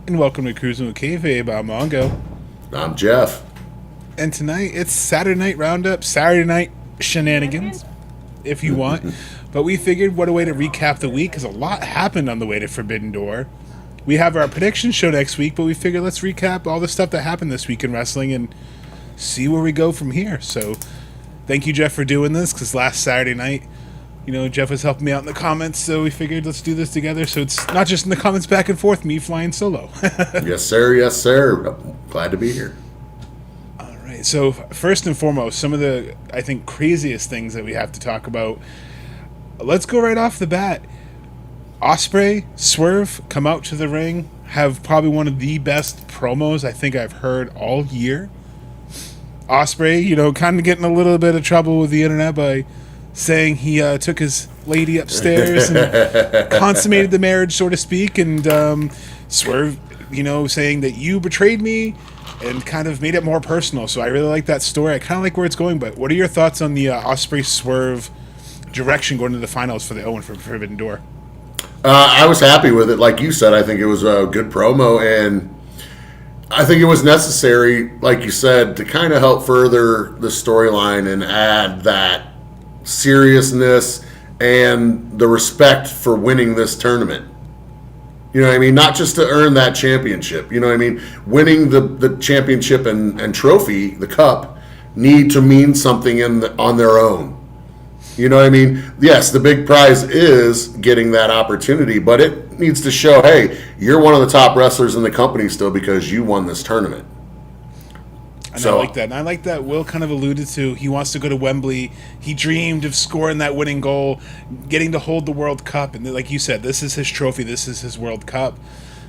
And welcome to Cruising with Kayfabe. I'm Mongo. I'm Jeff. And tonight, it's Saturday Night Roundup, Saturday Night Shenanigans, if you want. But we figured what a way to recap the week, because a lot happened on the way to Forbidden Door. We have our prediction show next week, but we figured let's recap all the stuff that happened this week in wrestling and see where we go from here. So, thank you, Jeff, for doing this, because last Saturday night, Jeff was helping me out in the comments, so we figured let's do this together. So it's not just in the comments back and forth, me flying solo. Yes, sir. Yes, sir. Glad to be here. All right. So first and foremost, some of the, I think, craziest things that we have to talk about. Let's go right off the bat. Ospreay, Swerve come out to the ring, have probably one of the best promos I think I've heard all year. Ospreay, kind of getting a little bit of trouble with the internet by saying he took his lady upstairs and consummated the marriage, so to speak, and Swerve, saying that you betrayed me and kind of made it more personal. So I really like that story. I kind of like where it's going, but what are your thoughts on the Ospreay Swerve direction going to the finals for the Owen for Forbidden Door? I was happy with it. Like you said, I think it was a good promo, and I think it was necessary, like you said, to kind of help further the storyline and add that seriousness and the respect for winning this tournament. You know what I mean? Not just to earn that championship. You know what I mean? Winning the championship and trophy, the cup, need to mean something on their own. You know what I mean? Yes, the big prize is getting that opportunity, but it needs to show, hey, you're one of the top wrestlers in the company still because you won this tournament. And I like that. And I like that Will kind of alluded to he wants to go to Wembley. He dreamed of scoring that winning goal, getting to hold the World Cup. And like you said, this is his trophy. This is his World Cup.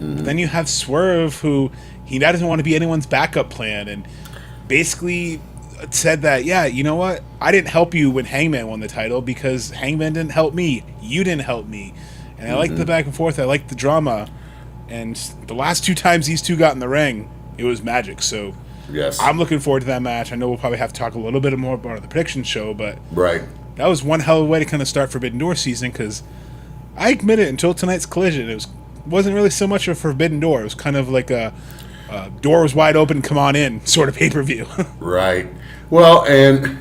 Mm-hmm. Then you have Swerve, who he doesn't want to be anyone's backup plan. And basically said that, yeah, you know what? I didn't help you when Hangman won the title because Hangman didn't help me. You didn't help me. And I like the back and forth. I like the drama. And the last two times these two got in the ring, it was magic. So yes, I'm looking forward to that match. I know we'll probably have to talk a little bit more about the prediction show, but right, that was one hell of a way to kind of start Forbidden Door season, because I admit it, until tonight's Collision, it wasn't really so much of a Forbidden Door. It was kind of like a door was wide open, come on in sort of pay-per-view. Right. Well, and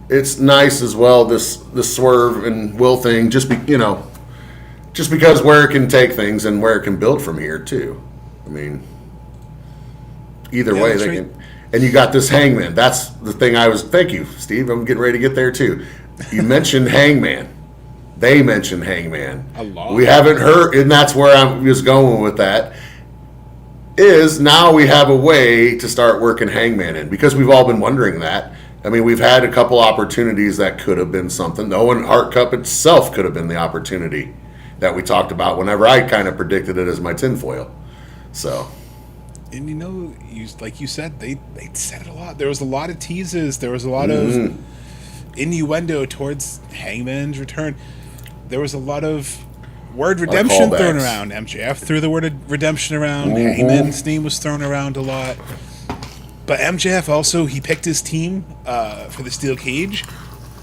it's nice as well, this Swerve and Will thing, just because where it can take things and where it can build from here too. I mean, either way they can. And you got this Hangman. That's the thing thank you, Steve. I'm getting ready to get there too. You mentioned Hangman. They mentioned Hangman. A lot. We haven't heard, and that's where I was going with that. Is now we have a way to start working Hangman in, because we've all been wondering that. I mean, we've had a couple opportunities that could have been something. The Owen Hart Cup itself could have been the opportunity that we talked about whenever I kind of predicted it as my tinfoil. So, and like you said, they said it a lot. There was a lot of teases. There was a lot of innuendo towards Hangman's return. There was a lot of word redemption thrown around. MJF threw the word redemption around. Hangman's name was thrown around a lot. But MJF also, he picked his team for the steel cage.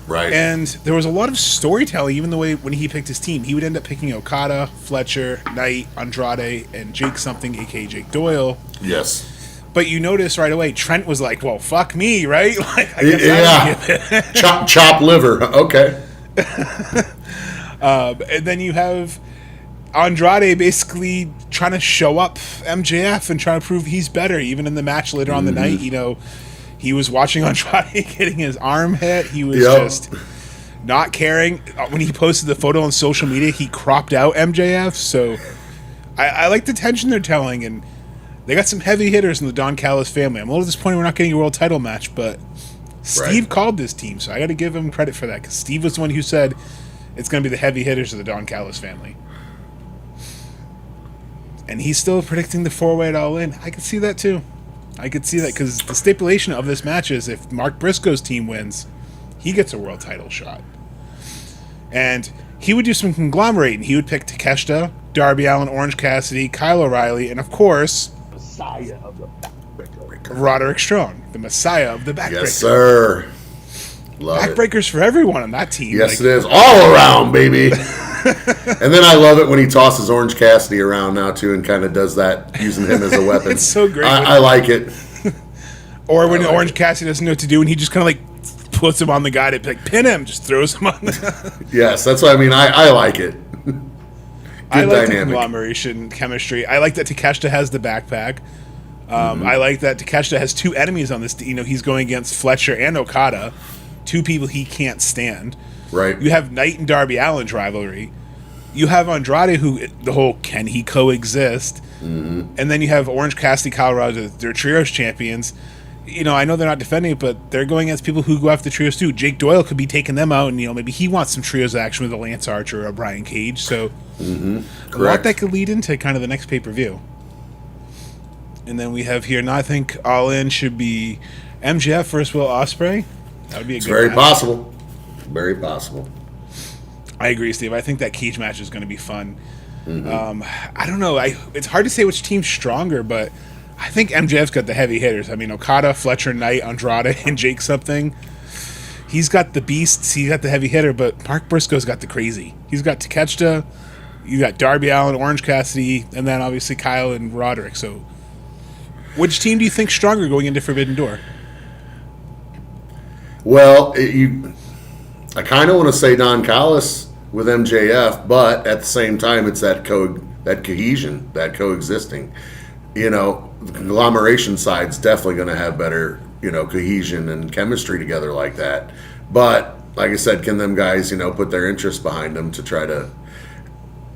Right. And there was a lot of storytelling, even the way when he picked his team. He would end up picking Okada, Fletcher, Knight, Andrade, and Jake something, a.k.a. Jake Doyle. Yes. But you notice right away, Trent was like, well, fuck me, right? Like, I guess chop liver. Okay. And then you have Andrade basically trying to show up MJF and trying to prove he's better. Even in the match later on the night, he was watching Andrade getting his arm hit. He was just not caring. When he posted the photo on social media, he cropped out MJF. So I like the tension they're telling, and they got some heavy hitters in the Don Callis family. I'm a little disappointed we're not getting a world title match, but Steve called this team, so I got to give him credit for that, because Steve was the one who said it's going to be the heavy hitters of the Don Callis family. And he's still predicting the 4-way at All In. I could see that too. I could see that, because the stipulation of this match is if Mark Briscoe's team wins, he gets a world title shot. And he would do some conglomerating. He would pick Takeshita, Darby Allin, Orange Cassidy, Kyle O'Reilly, and of course, Messiah of the Backbreaker, Roderick Strong, the Messiah of the Backbreaker. Yes, sir. Love Backbreakers for everyone on that team. Yes, it is. All around, baby. And then I love it when he tosses Orange Cassidy around now too, and kind of does that, using him as a weapon. It's so great. I like it. Or when Orange Cassidy doesn't know what to do, and he just kind of like puts him on the guy to like pin him, just throws him on. Yes, that's what I mean. I like it. I like the conglomeration chemistry. I like that Takeshita has the backpack. I like that Takeshita has two enemies on this. You know, he's going against Fletcher and Okada, two people he can't stand. Right. You have Knight and Darby Allin's rivalry. You have Andrade, who the whole can he coexist, and then you have Orange Cassidy, Colorado, they're trios champions. You know, I know they're not defending it, but they're going against people who go after trios too. Jake Doyle could be taking them out, and you know maybe he wants some trios action with a Lance Archer or a Brian Cage. So a lot that could lead into kind of the next pay-per-view. And then we have here, now I think All In should be MJF versus Will Ospreay. That would be a good very match. possible. Very possible. I agree, Steve. I think that cage match is going to be fun. I don't know. It's hard to say which team's stronger, but I think MJF's got the heavy hitters. I mean, Okada, Fletcher, Knight, Andrade, and Jake something. He's got the beasts. He's got the heavy hitter, but Mark Briscoe's got the crazy. He's got Takeshita. You got Darby Allin, Orange Cassidy, and then obviously Kyle and Roderick. So, which team do you think's stronger going into Forbidden Door? Well, I kind of want to say Don Callis with MJF, but at the same time, it's that cohesion, that coexisting. You know, the conglomeration side's definitely going to have better, you know, cohesion and chemistry together like that. But like I said, can them guys, you know, put their interest behind them to try to.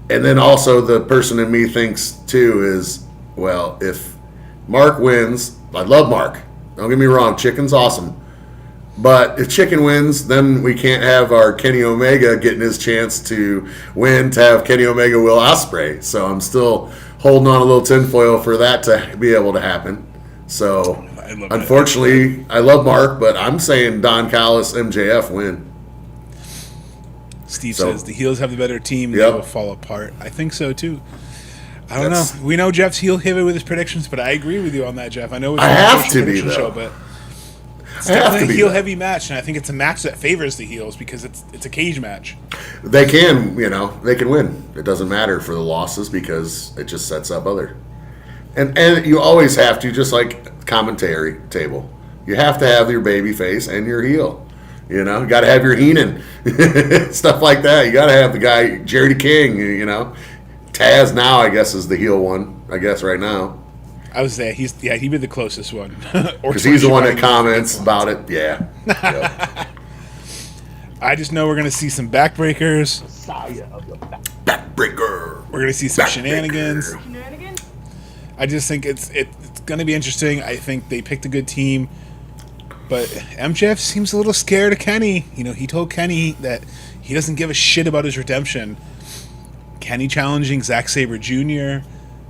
And then also the person in me thinks too is, well, if Mark wins, I love Mark. Don't get me wrong, Chicken's awesome. But if Chicken wins, then we can't have our Kenny Omega getting his chance to win to have Kenny Omega Will Ospreay. So I'm still holding on a little tinfoil for that to be able to happen. So unfortunately, I love Mark, but I'm saying Don Callis, MJF win. Steve says the heels have the better team. They will fall apart. I think so too. I don't know. We know Jeff's heel heavy with his predictions, but I agree with you on that, Jeff. I know it's I have to be though. Show, but it's definitely a heel-heavy match, and I think it's a match that favors the heels because it's a cage match. They can, you know, they can win. It doesn't matter for the losses because it just sets up other. And you always have to, just like commentary table, you have to have your baby face and your heel. You know, you got to have your Heenan, stuff like that. You got to have the guy, Jerry King, you know. Taz now, I guess, is the heel one, I guess, right now. I was there. He'd be the closest one. Because he's the one that comments about it. Yeah. Yep. I just know we're going to see some backbreakers. Backbreaker. We're going to see some shenanigans. I just think it's going to be interesting. I think they picked a good team. But MJF seems a little scared of Kenny. You know, he told Kenny that he doesn't give a shit about his redemption. Kenny challenging Zack Sabre Jr.,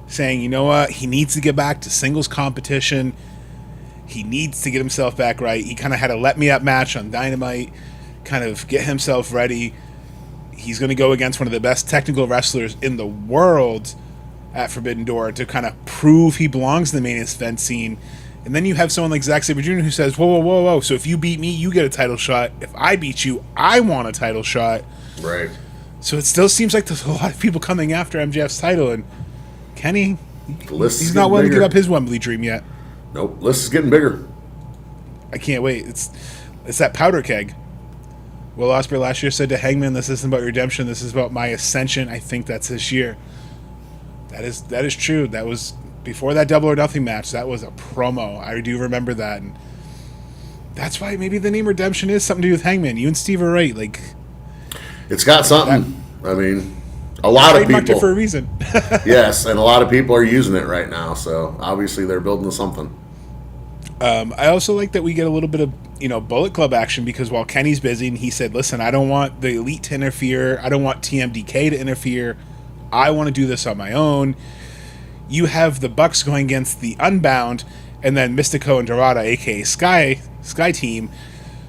saying, you know what, he needs to get back to singles competition. He needs to get himself back right. He kind of had a let-me-up match on Dynamite, kind of get himself ready. He's going to go against one of the best technical wrestlers in the world at Forbidden Door to kind of prove he belongs in the main event scene. And then you have someone like Zack Sabre Jr. who says, whoa, so if you beat me, you get a title shot. If I beat you, I want a title shot. Right. So it still seems like there's a lot of people coming after MJF's title, and Kenny, he's not willing to give up his Wembley dream yet. Nope, list is getting bigger. I can't wait. It's that powder keg. Will Ospreay last year said to Hangman, "This isn't about redemption. This is about my ascension." I think that's this year. That is true. That was before that Double or Nothing match. That was a promo. I do remember that, and that's why maybe the name Redemption is something to do with Hangman. You and Steve are right. Like, it's got something. I mean, a lot of people it for a reason. Yes, and a lot of people are using it right now. So obviously they're building something. I also like that we get a little bit of Bullet Club action because while Kenny's busy and he said, "Listen, I don't want the Elite to interfere. I don't want TMDK to interfere. I want to do this on my own." You have the Bucks going against the Unbound, and then Mystico and Dorada, aka Sky Team.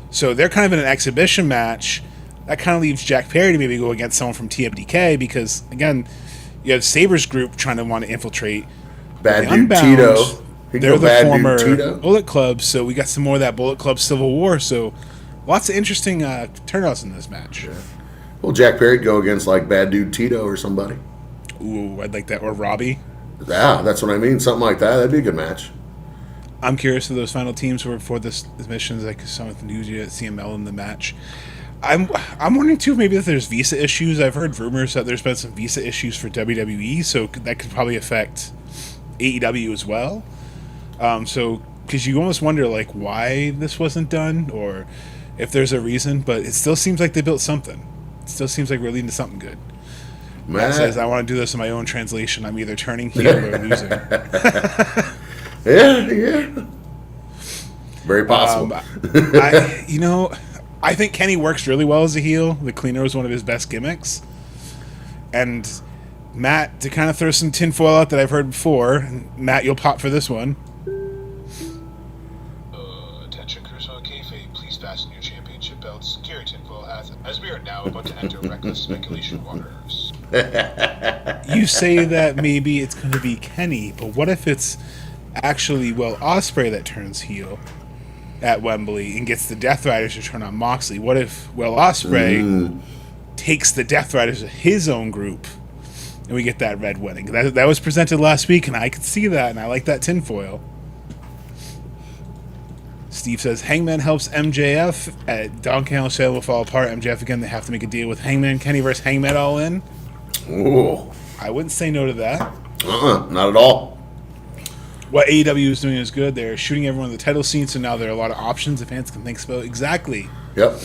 So they're kind of in an exhibition match. That kind of leaves Jack Perry to maybe go against someone from TMDK because, again, you have Sabre's group trying to want to infiltrate. Bad Dude Tito. They're the former Bullet Club, so we got some more of that Bullet Club Civil War. So lots of interesting turnouts in this match. Yeah. Well, Jack Perry'd go against like Bad Dude Tito or somebody. Ooh, I'd like that. Or Robbie. Yeah, that's what I mean. Something like that. That'd be a good match. I'm curious who those final teams were for this missions. Like some of the news at CML in the match. I'm wondering too, maybe if there's visa issues. I've heard rumors that there's been some visa issues for WWE, so that could probably affect AEW as well. So because you almost wonder like why this wasn't done, or if there's a reason. But it still seems like they built something. It still seems like we're leading to something good. Matt says, "I want to do this in my own translation. I'm either turning heel or losing." Yeah. Very possible. I think Kenny works really well as a heel. The cleaner was one of his best gimmicks. And Matt, to kind of throw some tinfoil out that I've heard before, Matt, you'll pop for this one. Attention, Crusoe Kayfabe, please fasten your championship belts, carry tinfoil hats, as we are now about to enter reckless speculation waters. You say that maybe it's going to be Kenny, but what if it's actually Ospreay that turns heel at Wembley and gets the Death Riders to turn on Moxley? What if Ospreay takes the Death Riders to his own group and we get that red wedding? That was presented last week, and I could see that, and I like that tinfoil. Steve says Hangman helps MJF at Donkey Kong sale will fall apart. MJF again, they have to make a deal with Hangman. Kenny versus Hangman all in. Ooh. I wouldn't say no to that. Not at all. What AEW is doing is good. They're shooting everyone in the title scene, so now there are a lot of options the fans can think about. Exactly. Yep.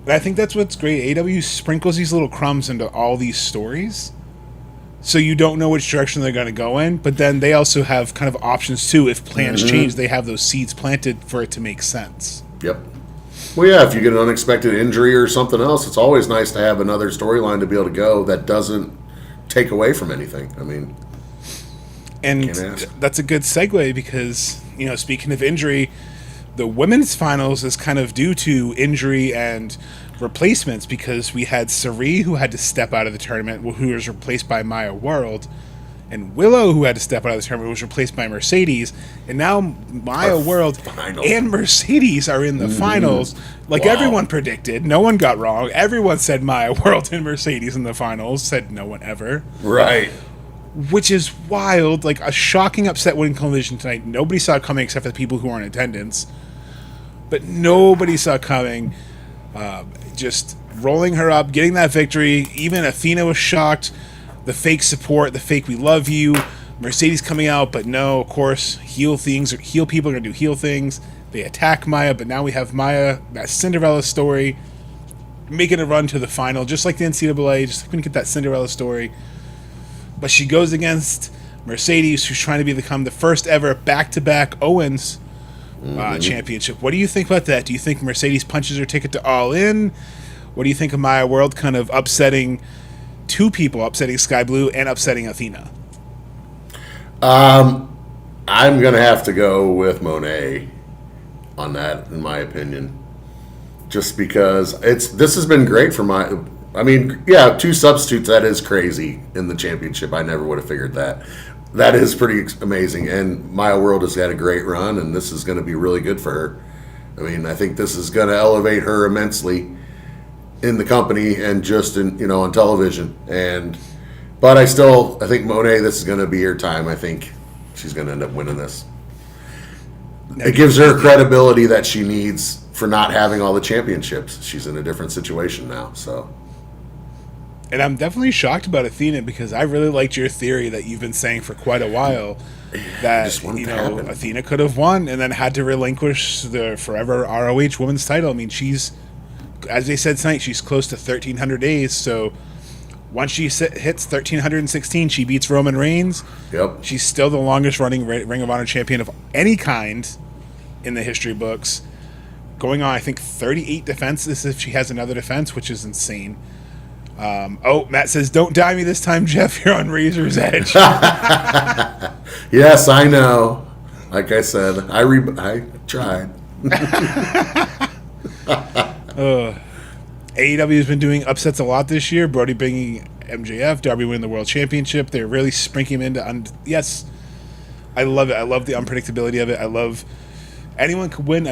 And I think that's what's great. AEW sprinkles these little crumbs into all these stories, so you don't know which direction they're going to go in, but then they also have kind of options too. If plans change, they have those seeds planted for it to make sense. Yep. Well, yeah, if you get an unexpected injury or something else, it's always nice to have another storyline to be able to go that doesn't take away from anything. I mean... And that's a good segue because, speaking of injury, the women's finals is kind of due to injury and replacements because we had Sari, who had to step out of the tournament, who was replaced by Maya World, and Willow, who had to step out of the tournament, was replaced by Mercedes, and now Maya World and Mercedes are in the finals, like everyone predicted. No one got wrong. Everyone said Maya World and Mercedes in the finals, said no one ever. Right. Which is wild, like a shocking upset winning Collision tonight. Nobody saw it coming except for the people who were in attendance. But nobody saw it coming. Just rolling her up, getting that victory. Even Athena was shocked. The fake support, the fake we love you. Mercedes coming out, but no, of course, heel people are going to do heel things. They attack Maya, but now we have Maya, that Cinderella story, making a run to the final, just like the NCAA, just like we get that Cinderella story. But she goes against Mercedes, who's trying to become the first ever back-to-back Owens championship. What do you think about that? Do you think Mercedes punches her ticket to All In? What do you think of Maya World kind of upsetting two people, upsetting Sky Blue and upsetting Athena? I'm going to have to go with Monet on that, in my opinion. Just because this has been great for two substitutes, that is crazy in the championship. I never would have figured that. That is pretty amazing. And Maya World has had a great run, and this is going to be really good for her. I think this is going to elevate her immensely in the company and just on television. But I think Monet, this is going to be her time. I think she's going to end up winning this. It gives her credibility that she needs for not having all the championships. She's in a different situation now, so... And I'm definitely shocked about Athena because I really liked your theory that you've been saying for quite a while that Athena could have won and then had to relinquish the forever ROH Women's title. She's, as they said tonight, she's close to 1,300 days. So once she hits 1,316, she beats Roman Reigns. Yep. She's still the longest running Ring of Honor champion of any kind in the history books. Going on, I think, 38 defenses if she has another defense, which is insane. Matt says, "Don't die me this time, Jeff. You're on Razor's Edge." Yes, I know. Like I said, I tried. AEW has been doing upsets a lot this year. Brody bringing MJF, Darby winning the World Championship. They're really sprinkling into... yes, I love it. I love the unpredictability of it. I love... anyone could win.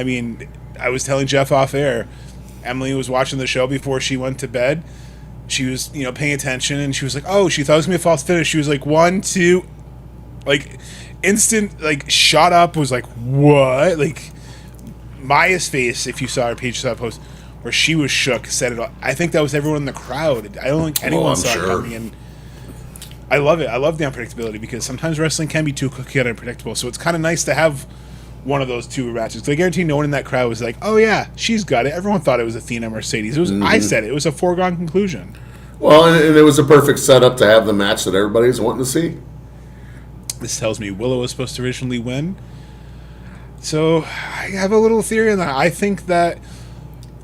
I was telling Jeff off air, Emily was watching the show before she went to bed, she was, paying attention, and she was like, oh, she thought it was going to be a false finish. She was like, 1, 2, like, instant, like, shot up, was like, what? Like, Maya's face, if you saw her page, saw a post where she was shook, said it all. I think that was everyone in the crowd. I don't think anyone saw it coming in. I love it. I love the unpredictability because sometimes wrestling can be too cookie cutter and unpredictable. So it's kind of nice to have one of those two matches. I guarantee no one in that crowd was like, oh yeah, she's got it. Everyone thought it was Athena Mercedes. It was. I said it. It was a foregone conclusion. Well, and it was a perfect setup to have the match that everybody's wanting to see. This tells me Willow was supposed to originally win. So I have a little theory on that. I think that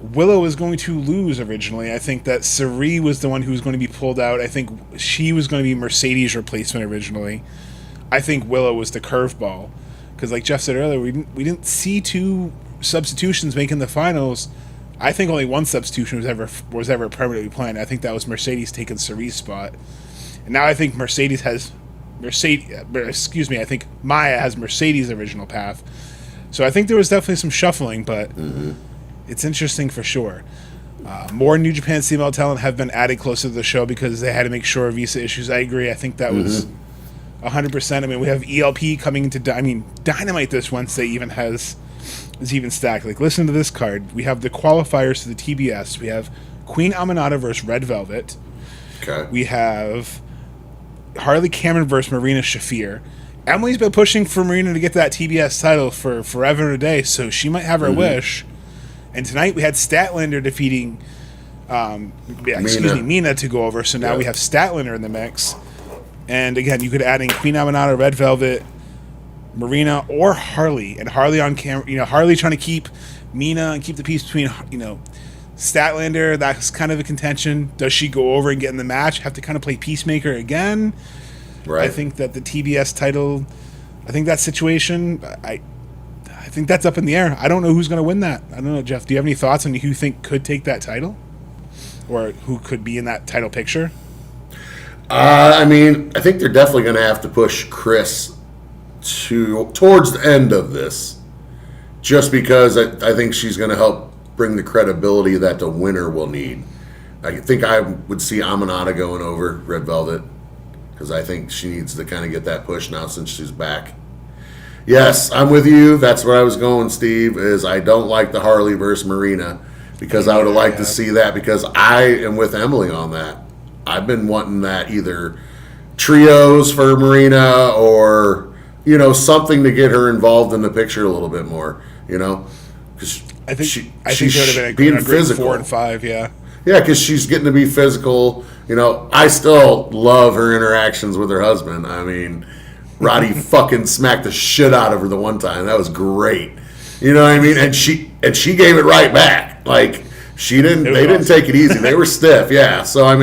Willow was going to lose originally. I think that Sari was the one who was going to be pulled out. I think she was going to be Mercedes' replacement originally. I think Willow was the curveball. Because like Jeff said earlier, we didn't see two substitutions making the finals. I think only one substitution was ever permanently planned. I think that was Mercedes taking Sari's spot. And now I think I think Maya has Mercedes' original path. So I think there was definitely some shuffling, but it's interesting for sure. More New Japan female talent have been added closer to the show because they had to make sure of visa issues. I agree. I think that was 100%. I mean, we have ELP coming into Dynamite this Wednesday is even stacked. Like, listen to this card. We have the qualifiers to the TBS. We have Queen Aminata versus Red Velvet. Okay. We have Harley Cameron versus Marina Shafir. Emily's been pushing for Marina to get that TBS title for forever and a day, so she might have her wish. And tonight we had Statlander defeating Mina to go over, so now we have Statlander in the mix. And again, you could add in Queen Aminata, Red Velvet, Marina, or Harley. And Harley on camera, Harley trying to keep Mina and keep the peace between, Statlander. That's kind of a contention. Does she go over and get in the match? Have to kind of play peacemaker again? Right. I think that the TBS title, that situation, I think that's up in the air. I don't know who's going to win that. I don't know, Jeff. Do you have any thoughts on who you think could take that title? Or who could be in that title picture? I think they're definitely going to have to push Chris towards the end of this, just because I think she's going to help bring the credibility that the winner will need. I think I would see Aminata going over Red Velvet, because I think she needs to kind of get that push now since she's back. Yes, I'm with you. That's where I was going, Steve, is I don't like the Harley versus Marina, because I would have liked to see that, because I am with Emily on that. I've been wanting that either trios for Marina or, something to get her involved in the picture a little bit more, because I think she would have been a great physical 4 and 5, yeah. Yeah, because she's getting to be physical. I still love her interactions with her husband. I mean, Roddy fucking smacked the shit out of her the one time. That was great. You know what I mean? And she gave it right back. Like, they didn't take it easy. They were stiff, yeah. So, I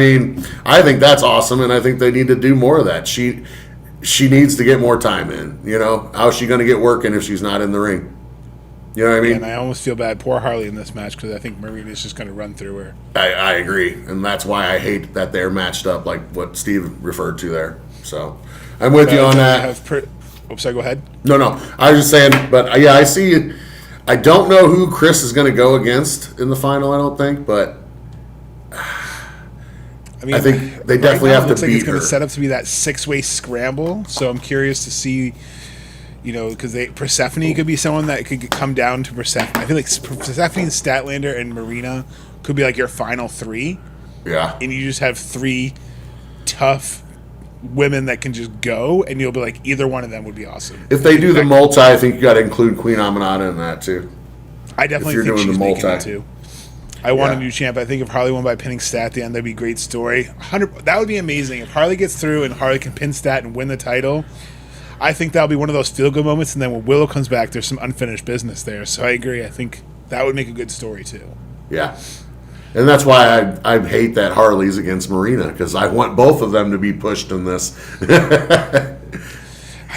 think that's awesome, and I think they need to do more of that. She needs to get more time in, How's she going to get working if she's not in the ring? You know what I mean? And I almost feel bad. Poor Harley in this match, because I think Marina's just going to run through her. I agree, and that's why I hate that they're matched up like what Steve referred to there. So, I'm with you on that. Sorry, go ahead. No, I was just saying, but yeah, I see. I don't know who Chris is going to go against in the final, I don't think, but I think they definitely have to beat her. It's going to set up to be that 6-way scramble, so I'm curious to see, because Persephone could be someone that could come down to Persephone. I feel like Persephone, Statlander, and Marina could be like your final 3. Yeah. And you just have 3 tough women that can just go, and you'll be like, either one of them would be awesome. If they do the multi, I think you got to include Queen Aminata in that too. I definitely think she's making it too. I want a new champ. I think if Harley won by pinning Stat at the end, that'd be a great story. That would be amazing. If Harley gets through and Harley can pin Stat and win the title, I think that'll be one of those feel-good moments, and then when Willow comes back, there's some unfinished business there. So I agree. I think that would make a good story too. Yeah. And that's why I hate that Harley's against Marina, because I want both of them to be pushed in this. I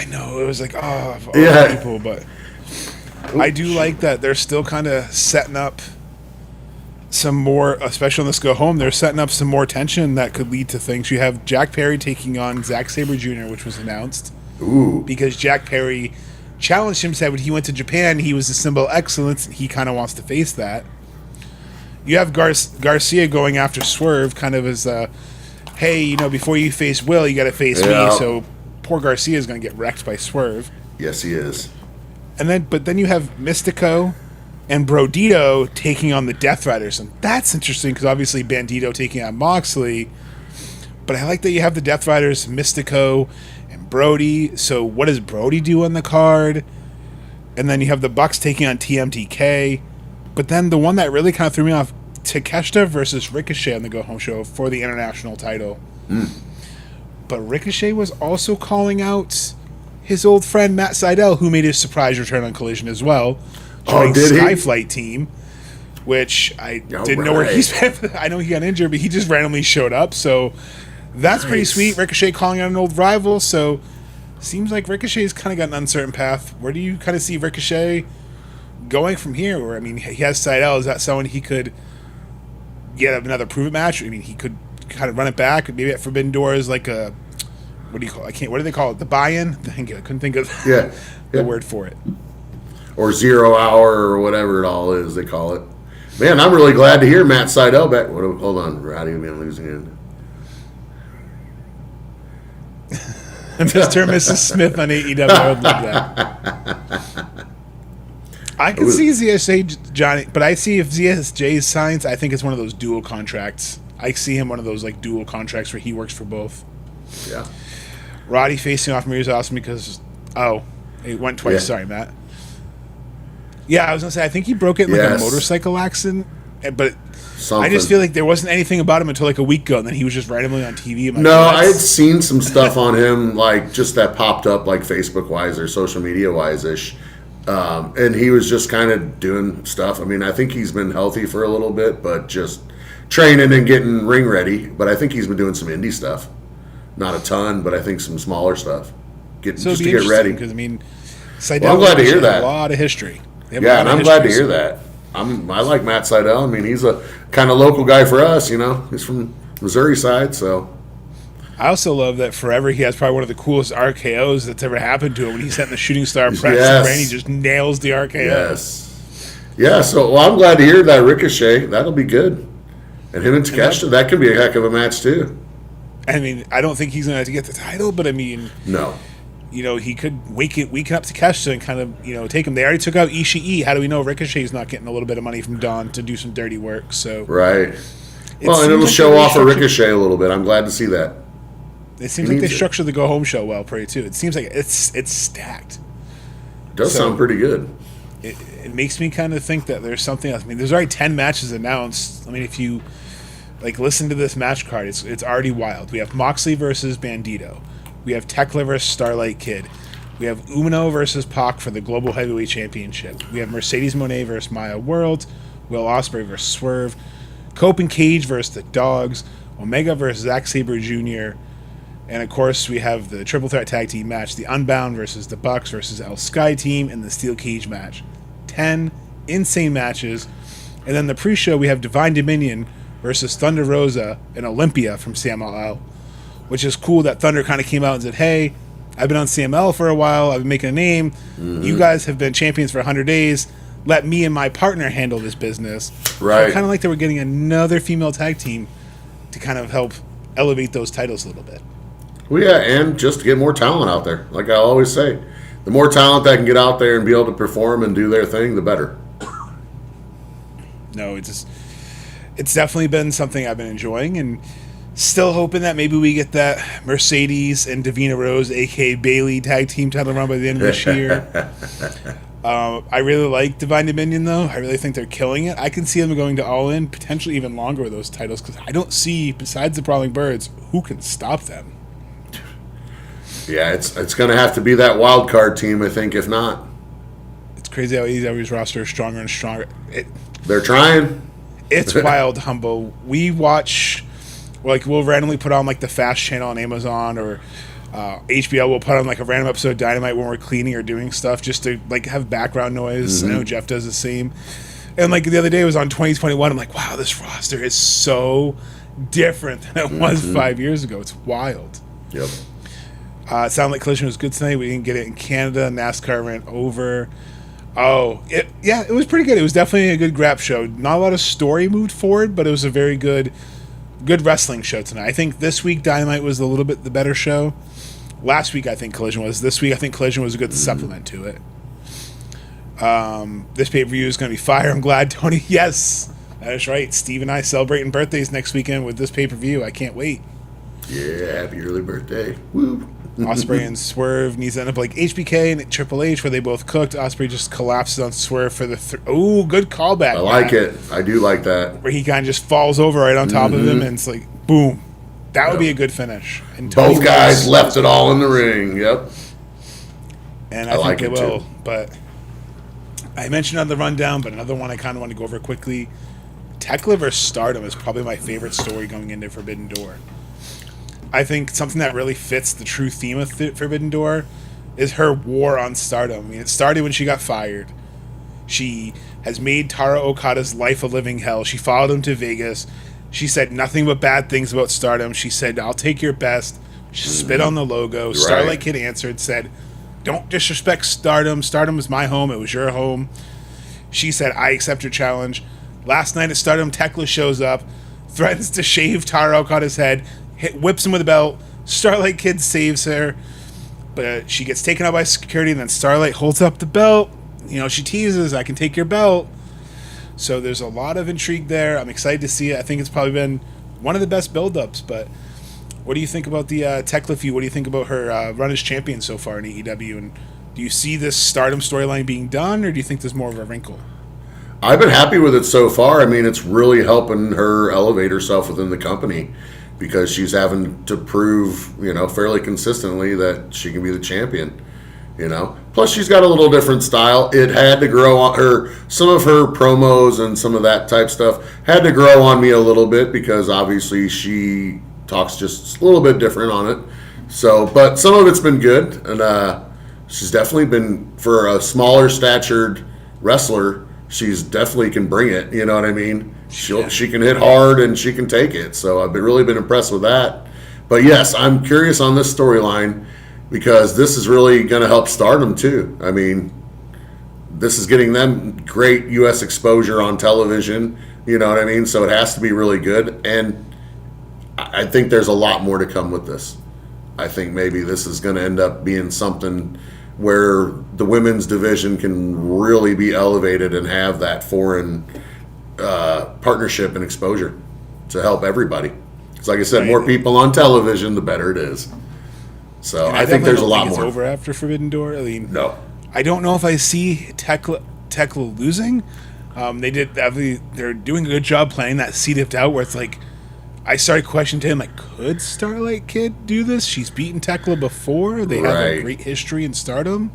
know. It was like, of all people, but I do like that they're still kind of setting up some more, especially on this go home, they're setting up some more tension that could lead to things. You have Jack Perry taking on Zack Sabre Jr., which was announced. Ooh. Because Jack Perry challenged him, said when he went to Japan, he was a symbol of excellence, and he kind of wants to face that. you have Garcia going after Swerve, kind of as hey, you know, before you face Will, you got to face me. So poor Garcia is going to get wrecked by Swerve. Yes, he is. But then you have Mystico and Brodito taking on the Death Riders, and that's interesting because obviously Bandito taking on Moxley. But I like that you have the Death Riders, Mystico, and Brody. So what does Brody do on the card? And then you have the Bucks taking on TMTK. But then the one that really kind of threw me off, Takeshita versus Ricochet on the Go Home show for the international title. But Ricochet was also calling out his old friend Matt Sydal, who made his surprise return on Collision as well. Oh, did he? Skyflight team, which I didn't know where he's been. I know he got injured, but he just randomly showed up. So that's pretty sweet. Ricochet calling out an old rival. So seems like Ricochet's kind of got an uncertain path. Where do you kind of see Ricochet going from here? Or I mean, he has Sydal. Is that someone he could get another prove it match? I mean, he could kind of run it back. Maybe at Forbidden Doors, like a what do you call it? What do they call it? The buy-in? I couldn't think of the word for it. Or 0 hour or whatever it all is they call it. Man, I'm really glad to hear Matt Sydal back. Hold on, Rowdy been losing it. Mr. and Mrs. Smith on AEW. I would love that. I can see ZSJ Johnny, but I see if ZSJ signs, I think it's one of those dual contracts. I see him one of those like dual contracts where he works for both. Yeah. Roddy facing off Mirza awesome because it went twice. Yeah. Sorry, Matt. Yeah, I was gonna say I think he broke it in like a motorcycle accident, but I just feel like there wasn't anything about him until like a week ago, and then he was just randomly on TV. I had seen some stuff on him, like just that popped up, like Facebook wise or social media wise ish, and he was just kind of doing stuff. I mean, I think he's been healthy for a little bit, but just training and getting ring ready. But I think he's been doing some indie stuff, not a ton, but I think some smaller stuff, just to get ready. Because I mean, I'm glad to hear that. A lot of history. Yeah, and I'm glad to hear that. I like Matt Sydal. I mean, he's a kind of local guy for us, you know. He's from Missouri side, so. I also love that forever he has probably one of the coolest RKOs that's ever happened to him when he's set in the Shooting Star press. Yes. And he just nails the RKO. Yes. Yeah, so I'm glad to hear that Ricochet. That'll be good. And him and Takeshita, that could be a heck of a match, too. I mean, I don't think he's going to have to get the title, but I mean. No. You know, he could weaken up Takeshita and kind of, you know, take him. They already took out Ishii. How do we know Ricochet's not getting a little bit of money from Don to do some dirty work? So right. Well, and it'll show off a Ricochet a little bit. I'm glad to see that. It seems like they structured the Go Home show well, pretty too. It seems like it's stacked. It does sound pretty good. It makes me kind of think that there's something else. I mean, there's already 10 matches announced. I mean, if you like listen to this match card, it's already wild. We have Moxley versus Bandito. We have Tekla versus Starlight Kid. We have Umino versus Pac for the Global Heavyweight Championship. We have Mercedes Moné versus Maya World. Will Ospreay versus Swerve. Cope and Cage versus the Dogs. Omega versus Zack Sabre Jr. And, of course, we have the Triple Threat Tag Team match. The Unbound versus the Bucks versus El Sky Team. And the Steel Cage match. 10 insane matches. And then the pre-show, we have Divine Dominion versus Thunder Rosa and Olympia from CMLL. Which is cool that Thunder kind of came out and said, hey, I've been on CML for a while. I've been making a name. Mm-hmm. You guys have been champions for 100 days. Let me and my partner handle this business. Right. So kind of like they were getting another female tag team to kind of help elevate those titles a little bit. Well, yeah, and just to get more talent out there. Like I always say, the more talent that can get out there and be able to perform and do their thing, the better. No, it's definitely been something I've been enjoying, and still hoping that maybe we get that Mercedes and Davina Rose, a.k.a. Bailey, tag team title run by the end of this year. I really like Divine Dominion, though. I really think they're killing it. I can see them going to All In, potentially even longer with those titles, because I don't see, besides the Brawling Birds, who can stop them. Yeah, it's going to have to be that wild card team, I think, if not. It's crazy how AEW's roster is stronger and stronger. They're trying. It's wild, Humbo. We watch... Like, we'll randomly put on, like, the Fast channel on Amazon, or HBO will put on, like, a random episode of Dynamite when we're cleaning or doing stuff just to, like, have background noise. Mm-hmm. I know Jeff does the same. And, like, the other day it was on 2021. I'm like, wow, this roster is so different than it was 5 years ago. It's wild. Yep. It sounded like Collision was good tonight. We didn't get it in Canada. NASCAR ran over. Oh, it was pretty good. It was definitely a good grab show. Not a lot of story moved forward, but it was a very good wrestling show tonight. I think this week Dynamite was a little bit the better show. Last week I think Collision was. This week I think Collision was a good supplement to it. This pay-per-view is going to be fire. I'm glad, Tony. Yes, that is right. Steve and I celebrating birthdays next weekend with this pay-per-view. I can't wait. Yeah, happy early birthday. Woo. Ospreay and Swerve needs to end up like HBK and Triple H, where they both cooked. Ospreay just collapses on Swerve for the good callback. I like it. I do like that. Where he kind of just falls over right on top of him, and it's like, boom. That would be a good finish. And both guys left it all in the ring. Yep. And I think they will. But I mentioned on the rundown, but another one I kind of want to go over quickly. Tekla vs. Stardom is probably my favorite story going into Forbidden Door. I think something that really fits the true theme of Forbidden Door is her war on Stardom. I mean, it started when she got fired. She has made Taro Okada's life a living hell. She followed him to Vegas. She said nothing but bad things about Stardom. She said, I'll take your best. She spit on the logo. Right. Starlight Kid answered, said, don't disrespect Stardom. Stardom is my home. It was your home. She said, I accept your challenge. Last night at Stardom, Tekla shows up, threatens to shave Taro Okada's head, whips him with a belt. Starlight Kid saves her, but she gets taken out by security, and then Starlight holds up the belt. You know, she teases, I can take your belt. So there's a lot of intrigue there. I'm excited to see it. I think it's probably been one of the best build-ups, but what do you think about the Tekla feud? What do you think about her run as champion so far in AEW? And do you see this Stardom storyline being done, or do you think there's more of a wrinkle? I've been happy with it so far. I mean, it's really helping her elevate herself within the company, because she's having to prove, fairly consistently that she can be the champion, Plus, she's got a little different style. It had to grow on her. Some of her promos and some of that type stuff had to grow on me a little bit, because obviously she talks just a little bit different on it. So, but some of it's been good, and she's definitely been, for a smaller statured wrestler, she's definitely can bring it. You know what I mean? She can hit hard and she can take it. So I've really been impressed with that. But yes, I'm curious on this storyline, because this is really going to help Stardom too. I mean, this is getting them great U.S. exposure on television. You know what I mean? So it has to be really good. And I think there's a lot more to come with this. I think maybe this is going to end up being something where the women's division can really be elevated and have that foreign partnership and exposure to help everybody. It's like I said, more people on television, the better it is. So I think there's a lot more. It's over after Forbidden Door. I mean, no, I don't know if I see Tekla losing. They're doing a good job playing that seeded out, where it's like, I started questioning to him, like, could Starlight Kid do this? She's beaten Tekla before. They have a great history in Stardom.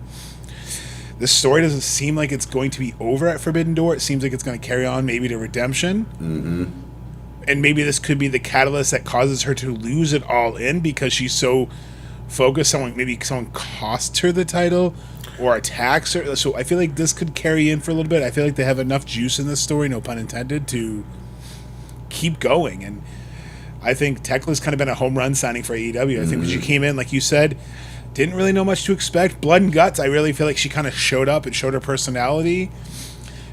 The story doesn't seem like it's going to be over at Forbidden Door. It seems like it's going to carry on maybe to Redemption. Mm-hmm. And maybe this could be the catalyst that causes her to lose it all in, because she's so focused on maybe someone costs her the title or attacks her. So I feel like this could carry in for a little bit. I feel like they have enough juice in this story, no pun intended, to keep going. And I think Tekla's kind of been a home run signing for AEW. I think when she came in, like you said, didn't really know much to expect. Blood and guts, I really feel like she kind of showed up and showed her personality.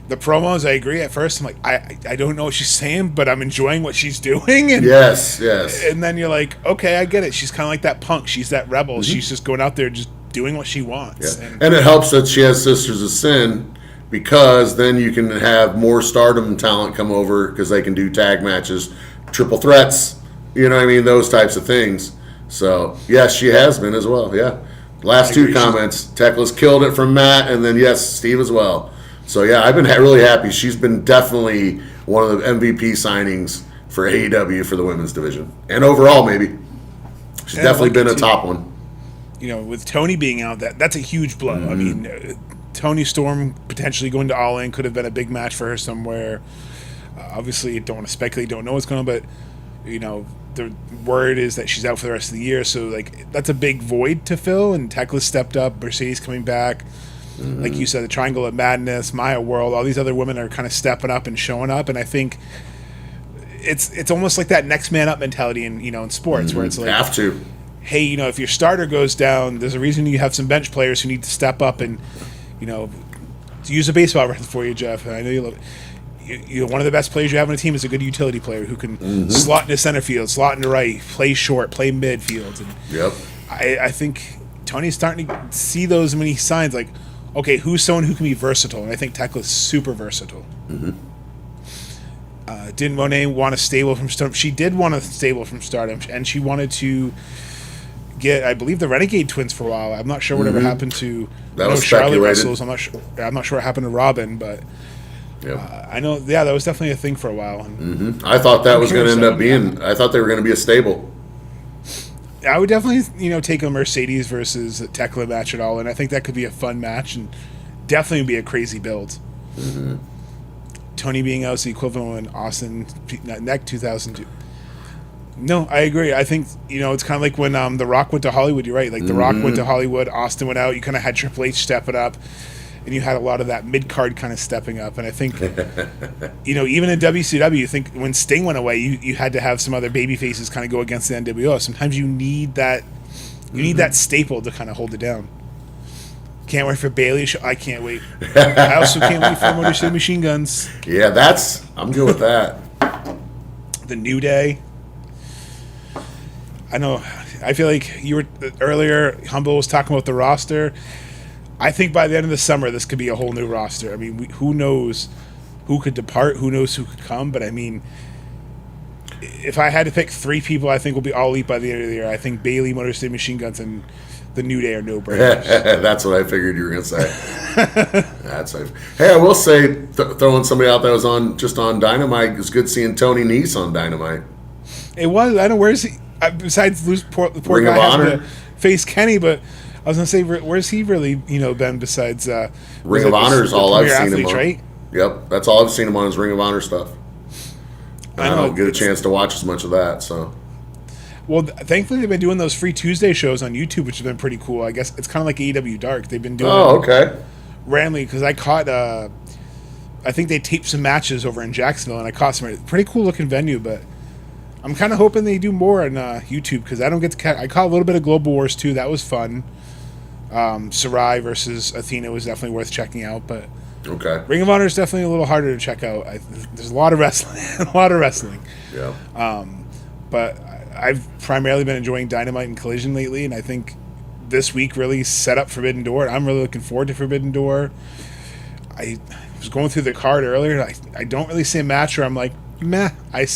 The promos, I agree. At first, I'm like, I don't know what she's saying, but I'm enjoying what she's doing. And, yes. And then you're like, okay, I get it. She's kind of like that punk. She's that rebel. Mm-hmm. She's just going out there just doing what she wants. Yeah. And it helps that she has Sisters of Sin, because then you can have more Stardom talent come over, because they can do tag matches, triple threats, you know what I mean, those types of things. So, yes, she has been as well, yeah. Last two comments, Tekla's killed it from Matt, and then, yes, Steve as well. So, yeah, I've been really happy. She's been definitely one of the MVP signings for AEW for the women's division. And overall, maybe. She's definitely been a top one. With Tony being out, that's a huge blow. Mm-hmm. I mean, Tony Storm potentially going to All In could have been a big match for her somewhere. Obviously, don't want to speculate, don't know what's going on, but, the word is that she's out for the rest of the year. So, that's a big void to fill, and Tekla stepped up, Mercedes coming back. Mm-hmm. Like you said, the Triangle of Madness, Maya World, all these other women are kind of stepping up and showing up, and I think it's almost like that next man up mentality in sports, where it's like, have to. Hey, if your starter goes down, there's a reason you have some bench players who need to step up and to use a baseball reference for you, Jeff. I know you love it. You're one of the best players you have on a team is a good utility player who can slot into center field, slot into right, play short, play midfield. And Yep. I think Tony's starting to see those when he signs. Like, okay, who's someone who can be versatile? And I think Tekla's super versatile. Didn't Monet want a stable from Stardom? She did want a stable from Stardom, and she wanted to get, I believe, the Renegade Twins for a while. I'm not sure whatever happened to. That was Charlotte speculated. wrestles. I'm not sure what happened to Robin, but I know. Yeah, that was definitely a thing for a while. And I thought that was going to end up being. I thought they were going to be a stable. I would definitely, take a Mercedes versus Tekla match at all, and I think that could be a fun match and definitely be a crazy build. Tony being out is the equivalent when Austin Neck 2002. No, I agree. I think it's kind of like when The Rock went to Hollywood. You're right. Like The Rock went to Hollywood, Austin went out. You kind of had Triple H stepping up, and you had a lot of that mid card kind of stepping up. And I think, even in WCW, you think when Sting went away, you had to have some other baby faces kind of go against the NWO. Sometimes you need that. You need that staple to kind of hold it down. Can't wait for Bailey. I can't wait. I also can't wait for Motor City Machine Guns. Yeah, I'm good with that. The New Day. I know. I feel like you were earlier. Humble was talking about the roster. I think by the end of the summer, this could be a whole new roster. I mean, who knows who could depart? Who knows who could come? But I mean, if I had to pick 3 people, I think will be all elite by the end of the year. I think Bailey, Motor City Machine Guns, and the New Day are no-brainers. That's what I figured you were going to say. Hey, I will say, throwing somebody out that was on Dynamite, it's good seeing Tony Nese on Dynamite. It was. I don't know, where's he? Besides the poor Ring guy of having Honor. to face Kenny, but I was going to say, where's he really, been besides... Ring of Honor is all I've seen him on. Right? Yep, that's all I've seen him on is Ring of Honor stuff. And I don't get a chance to watch as much of that, so... Well, thankfully they've been doing those free Tuesday shows on YouTube, which has been pretty cool. I guess it's kind of like AEW Dark. They've been doing randomly, because I caught, I think they taped some matches over in Jacksonville, and I caught some pretty cool looking venue, but I'm kind of hoping they do more on YouTube, because I don't get to catch. I caught a little bit of Global Wars too. That was fun. Sarai versus Athena was definitely worth checking out, but Ring of Honor is definitely a little harder to check out. There's a lot of wrestling. Yeah. But I've primarily been enjoying Dynamite and Collision lately, and I think this week really set up Forbidden Door. I'm really looking forward to Forbidden Door. I was going through the card earlier. I don't really see a match where I'm like, meh. At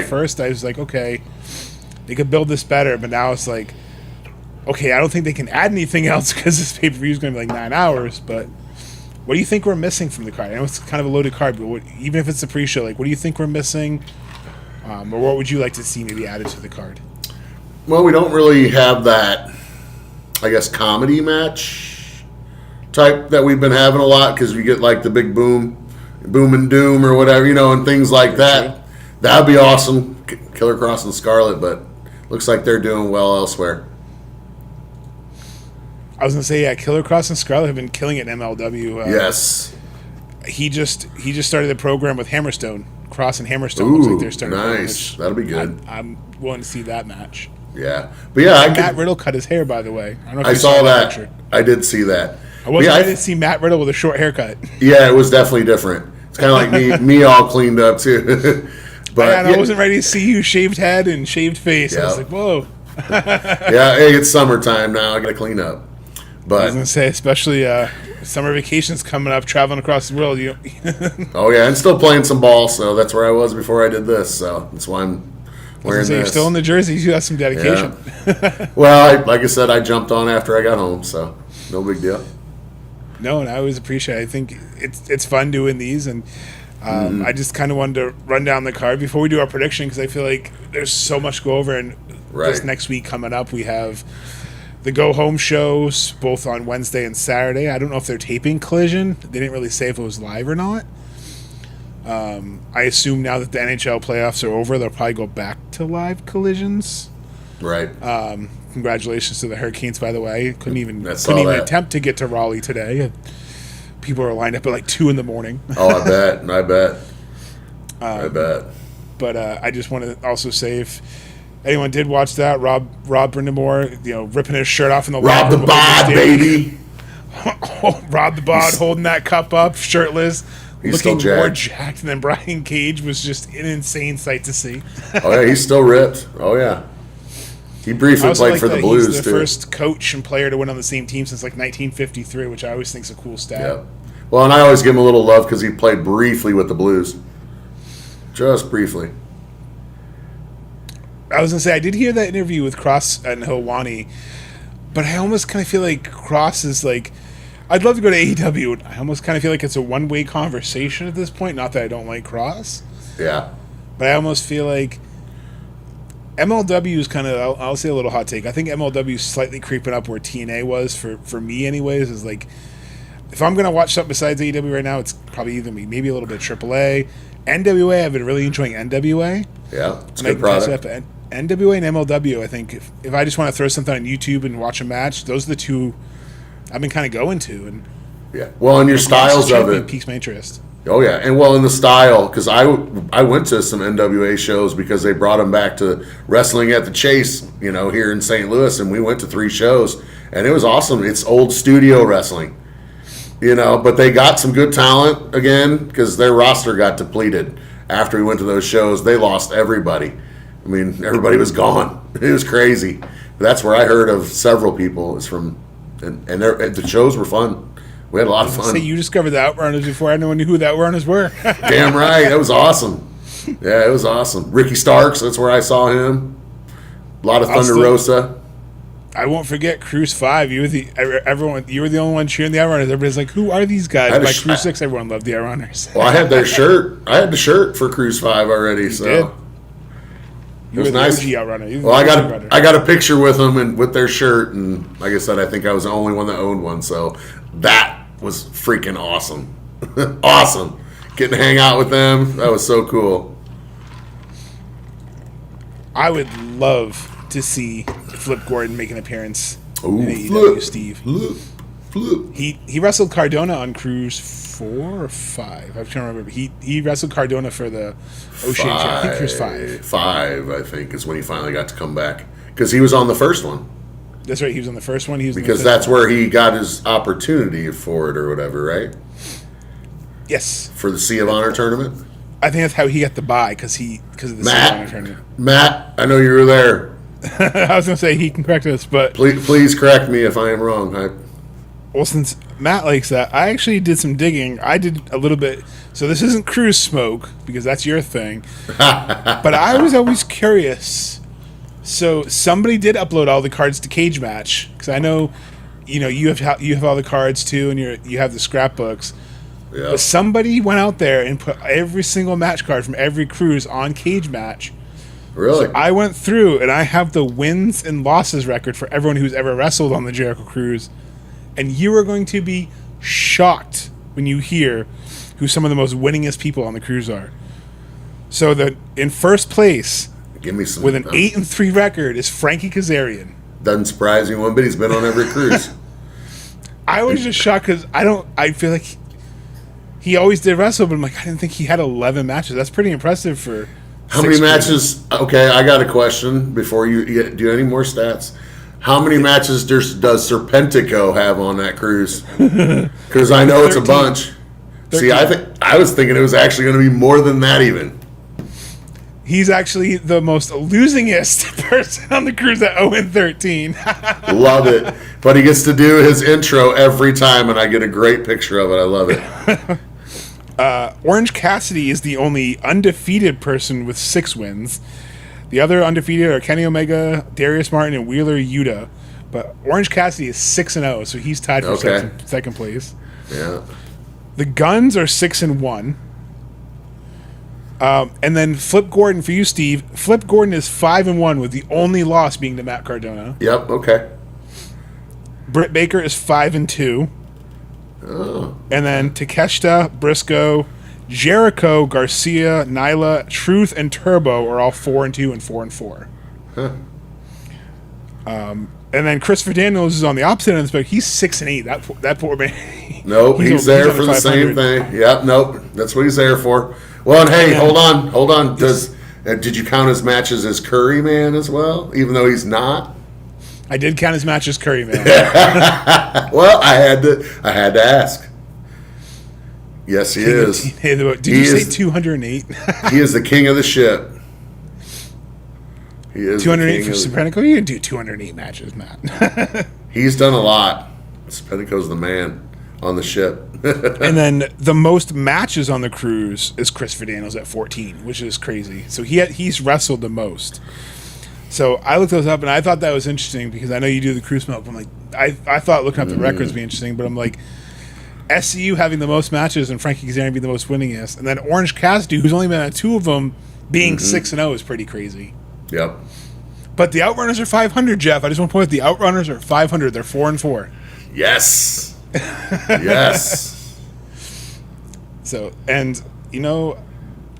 first, I was like, okay, they could build this better, but now it's like, okay, I don't think they can add anything else because this pay-per-view is going to be like 9 hours, but what do you think we're missing from the card? I know it's kind of a loaded card, but even if it's the pre-show, like, what do you think we're missing? Or what would you like to see maybe added to the card? Well, we don't really have that, I guess, comedy match type that we've been having a lot, because we get like the big boom and doom or whatever, and things like that. That'd be awesome. Killer Cross and Scarlet, but looks like they're doing well elsewhere. I was gonna say, yeah, Killer Cross and Scarlet have been killing it in MLW. Yes. He just started the program with Hammerstone. Cross and Hammerstone. Ooh, looks like they're starting. Nice. That'll be good. I'm willing to see that match. Yeah, but yeah, Matt Riddle cut his hair, by the way. I don't know if I you saw that. Picture. I did see that. I wasn't ready to see Matt Riddle with a short haircut. Yeah, it was definitely different. It's kind of like me all cleaned up too. But I wasn't ready to see you shaved head and shaved face. I was like, whoa. Yeah, hey, it's summertime now. I got to clean up. But I was gonna say, especially summer vacations coming up, traveling across the world. Oh yeah, and still playing some ball. So that's where I was before I did this. So that's why I'm wearing this. You're still in the jersey. You got some dedication. Yeah. Well, like I said, I jumped on after I got home, so no big deal. No, and I always appreciate it. I think it's fun doing these, and I just kind of wanted to run down the card before we do our prediction, because I feel like there's so much to go over. And this next week coming up, we have the Go Home shows both on Wednesday and Saturday. I don't know if they're taping Collision. They didn't really say if it was live or not. I assume now that the NHL playoffs are over, they'll probably go back to live collisions. Right. Congratulations to the Hurricanes, by the way. Couldn't even attempt to get to Raleigh today. People are lined up at like 2 a.m. Oh, I bet. But I just want to also say, if anyone did watch that, Rob Brindamore, ripping his shirt off in the Rob the bod, baby. Rob the Bod holding that cup up, shirtless, He's looking still more jacked. jacked than Brian Cage was just an insane sight to see. Oh yeah, he's still ripped. Oh yeah. He I briefly also played like for the that Blues he's the too. first coach and player to win on the same team since like 1953, which I always think is a cool stat. Yeah. Well, and I always give him a little love because he played briefly with the Blues. Just briefly. I was gonna say I did hear that interview with Cross and Helwani, but I almost kind of feel like Cross is like, I'd love to go to AEW. I almost kind of feel like it's a one-way conversation at this point. Not that I don't like Cross, Yeah. but I almost feel like MLW is kind of, I'll say a little hot take. I think MLW is slightly creeping up where TNA was for me anyways. Is like, if I'm going to watch something besides AEW right now, it's probably either maybe a little bit of AAA. NWA, I've been really enjoying NWA. Yeah. It's a And I good can catch product. up. NWA and MLW, I think if I just want to throw something on YouTube and watch a match, those are the two I've been kind of going to. And Yeah. Well, and your styles of Champion it. piques my interest. Oh yeah, and well, in the style, because I went to some NWA shows because they brought them back to Wrestling at the Chase, here in St. Louis, and we went to 3 shows, and it was awesome. It's old studio wrestling, but they got some good talent again because their roster got depleted after we went to those shows. They lost everybody. I mean, everybody was gone. It was crazy. But that's where I heard of several people. Is from, and the shows were fun. We had a lot of fun. Say you discovered the Outrunners before anyone knew who the Outrunners were. Damn right. That was awesome. Yeah, it was awesome. Ricky Starks, that's where I saw him. A lot of Thunder Rosa. I won't forget Cruise 5. You were the only one cheering the Outrunners. Everybody's like, who are these guys? By Cruise 6, everyone loved the Outrunners. Well, I had their shirt. I had the shirt for Cruise 5 already. So did? it was nice. OG Outrunner. Well, I got a picture with them and with their shirt, and like I said, I think I was the only one that owned one. So that was freaking awesome. Awesome. Getting to hang out with them. That was so cool. I would love to see Flip Gordon make an appearance Ooh, in AEW, Flip. Steve. Flip. He wrestled Cardona on Cruise 4 or 5. I'm trying to remember. He wrestled Cardona for the Oceania. I think Cruise 5. 5, I think, is when he finally got to come back. Because he was on the first one. That's right. He was on the first one. Because that's where he got his opportunity for it or whatever, right? Yes. For the Sea of Honor tournament? I think that's how he got the bye because of the Matt, tournament. Matt, I know you were there. I was going to say he can correct us, but Please correct me if I am wrong. well, since Matt likes that, I actually did some digging. I did a little bit. So this isn't Cruise Smoke because that's your thing. But I was always curious. So somebody did upload all the cards to Cage Match because I know, you have all the cards too, and you have the scrapbooks. Yeah. But somebody went out there and put every single match card from every cruise on Cage Match. Really? So I went through and I have the wins and losses record for everyone who's ever wrestled on the Jericho Cruise. And you are going to be shocked when you hear who some of the most winningest people on the cruise are. So in first place, Give me some. with an 8-3 record, is Frankie Kazarian. Doesn't surprise me one bit. He's been on every cruise. I was just shocked because I feel like he always did wrestle, but I'm like, I didn't think he had 11 matches. That's pretty impressive for How 6 many matches? cruises. Okay, I got a question before you do any more stats. How many matches does Serpentico have on that cruise? Because I know it's a 13. bunch. See, I was thinking it was actually going to be more than that even. He's actually the most losingest person on the cruise at 0-13. Love it. But he gets to do his intro every time, and I get a great picture of it. I love it. Orange Cassidy is the only undefeated person with 6 wins. The other undefeated are Kenny Omega, Darius Martin, and Wheeler Yuta. But Orange Cassidy is 6-0, so he's tied for Okay. second place. Yeah. The Guns are 6-1. And then Flip Gordon for you, Steve. Flip Gordon is 5-1 with the only loss being to Matt Cardona. Yep, okay. Britt Baker is 5-2. Oh. And then Takeshita, Briscoe, Jericho, Garcia, Nyla, Truth, and Turbo are all 4-2 and 4-4. Huh. And then Christopher Daniels is on the opposite end of the spectrum. He's 6-8. That poor man. Nope, he's there on for the same 500. thing. Yep, nope. That's what he's there for. Well, and hey, hold on. Did you count his matches as Curry Man as well, even though he's not? I did count his match as Curry, man. Well, I had to ask. Yes, he is. Did you say 208? He is the king of the ship. He is 208 for Serpentico? You didn't do 208 matches, Matt. He's done a lot. Serpentico's the man on the ship. And then the most matches on the cruise is Christopher Daniels at 14, which is crazy. So he's wrestled the most. So I looked those up, and I thought that was interesting because I know you do the cruise smoke. I'm like, I thought looking up the records would be interesting, but I'm like, SCU having the most matches and Frankie Kazarian being the most winningest, and then Orange Cassidy, who's only been at 2 of them, being 6-0 is pretty crazy. Yep. But the Outrunners are 500, Jeff. I just want to point out the Outrunners are 500. They're 4-4. Yes. Yes. So, and, you know,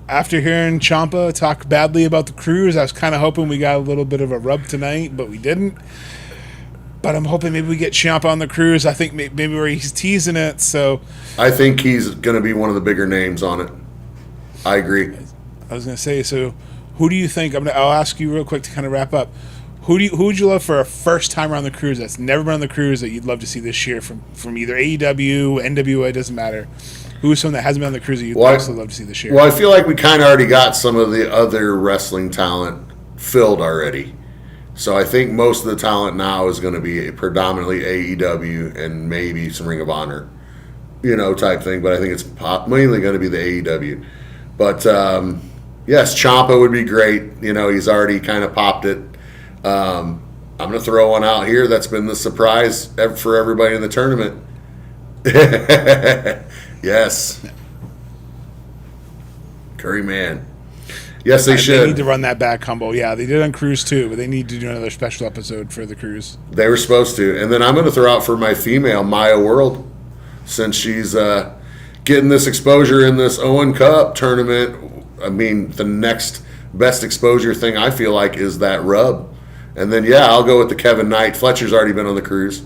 after hearing Ciampa talk badly about the cruise, I was kind of hoping we got a little bit of a rub tonight, but we didn't. But I'm hoping maybe we get Ciampa on the cruise. I think maybe where he's teasing it. So I think he's going to be one of the bigger names on it. I agree. I was going to say, so who do you think? I'll ask you real quick to kind of wrap up. Who would you love for a first time on the cruise that's never been on the cruise that you'd love to see this year from either AEW, NWA, doesn't matter. Who's someone that hasn't been on the cruise that you'd also love to see this year? Well, I feel like we kind of already got some of the other wrestling talent filled already. So I think most of the talent now is going to be predominantly AEW and maybe some Ring of Honor, type thing. But I think it's mainly going to be the AEW. But, yes, Ciampa would be great. He's already kind of popped it. I'm going to throw one out here that's been the surprise for everybody in the tournament. Yes. Curry Man. Yes, they should. They need to run that back combo. Yeah, they did on Cruise too, but they need to do another special episode for the Cruise. They were supposed to. And then I'm going to throw out for my female, Maya World, since she's getting this exposure in this Owen Cup tournament. I mean, the next best exposure thing I feel like is that rub. And then, I'll go with the Kevin Knight. Fletcher's already been on the Cruise.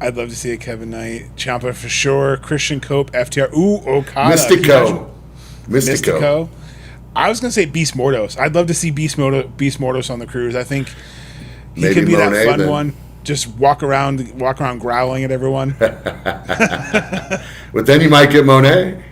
I'd love to see a Kevin Knight. Ciampa for sure. Christian Cope, FTR. Ooh, Okada. Mystico. I was going to say Beast Mordos. I'd love to see Beast Mordos on the Cruise. I think he could be Monet, that fun then. one. Just walk around growling at everyone. But then you might get Monet.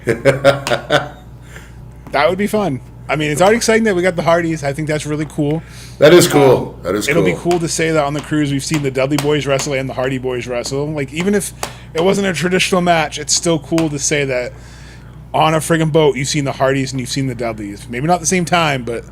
That would be fun. I mean, it's already exciting that we got the Hardys. I think that's really cool. That is cool. It'll be cool to say that on the Cruise we've seen the Dudley Boys wrestle and the Hardy Boys wrestle. Like, even if it wasn't a traditional match, it's still cool to say that on a friggin' boat you've seen the Hardys and you've seen the Dudleys. Maybe not at the same time, but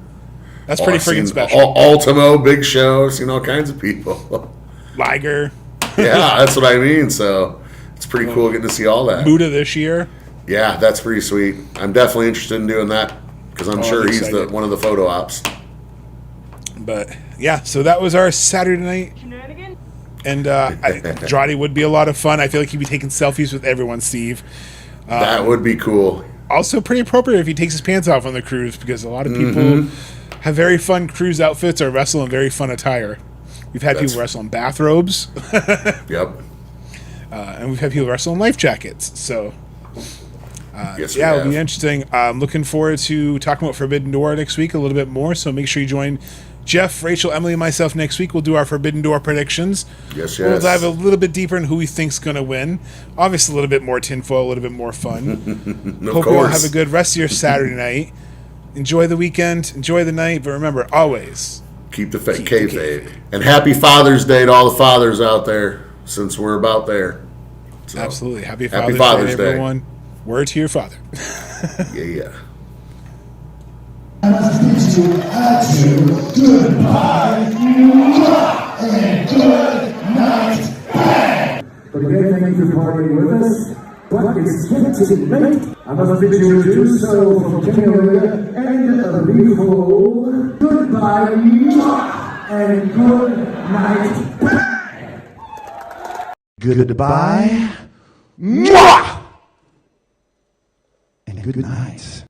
that's pretty friggin' special. Ultimo, Big Show, seen all kinds of people. Liger. Yeah, that's what I mean. So it's pretty cool getting to see all that. Muda this year. Yeah, that's pretty sweet. I'm definitely interested in doing that because I'm sure he's one of the photo ops. But yeah, so that was our Saturday night. And Andrade would be a lot of fun. I feel like he'd be taking selfies with everyone, Steve. That would be cool. Also pretty appropriate if he takes his pants off on the cruise because a lot of people have very fun cruise outfits or wrestle in very fun attire. We've had people wrestle in bathrobes. Yep. And we've had people wrestle in life jackets. So, it'll be interesting. I'm looking forward to talking about Forbidden Door next week a little bit more. So make sure you join Jeff, Rachel, Emily, and myself next week. We'll do our Forbidden Door predictions. Yes. We'll dive a little bit deeper in who we think's going to win. Obviously, a little bit more tinfoil, a little bit more fun. Hope you all have a good rest of your Saturday night. Enjoy the weekend. Enjoy the night. But remember, always keep the kayfabe. And happy Father's Day to all the fathers out there, since we're about there. So, absolutely. Happy Father's Day, everyone. Word to your father. Yeah. Goodbye and good night. But again, thank you for partying with us. But it's getting late. I must bid you to do so from Canada and a beautiful goodbye and good night. Goodbye and good night.